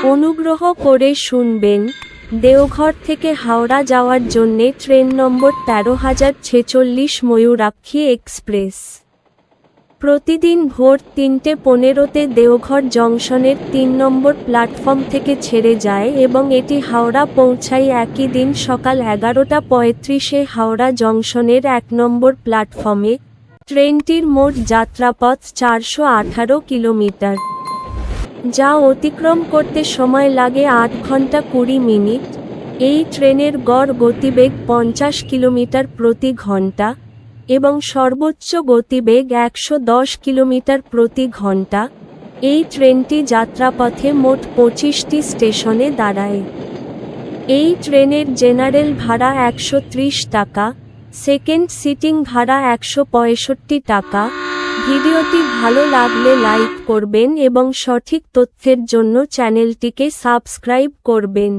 অনুগ্রহ করে শুনবেন, দেওঘর থেকে হাওড়া যাওয়ার জন্যে ট্রেন নম্বর ১৩০৪৬ ময়ূরাক্ষী এক্সপ্রেস। প্রতিদিন ভোর ৩:১৫তে দেওঘর জংশনের ৩ নম্বর প্ল্যাটফর্ম থেকে ছেড়ে যায় এবং এটি হাওড়া পৌঁছায় একই দিন সকাল ১১:৩৫-এ হাওড়া জংশনের ১ নম্বর প্ল্যাটফর্মে। ট্রেনটির মোট যাত্রাপথ ৪১৮ কিলোমিটার, যা অতিক্রম করতে সময় লাগে ৮ ঘন্টা ২০ মিনিট। এই ট্রেনের গড় গতিবেগ ৫০ কিলোমিটার প্রতি ঘন্টা এবং সর্বোচ্চ গতিবেগ ১১০ কিলোমিটার প্রতি ঘন্টা। এই ট্রেনটি যাত্রাপথে মোট ২৫টি স্টেশনে দাঁড়ায়। এই ট্রেনের জেনারেল ভাড়া ১৩০ টাকা, সেকেন্ড সিটিং ভাড়া ১৬৫ টাকা। ভিডিওটি ভালো লাগলে লাইক করবেন এবং সঠিক তথ্যের জন্য চ্যানেলটিকে সাবস্ক্রাইব করবেন।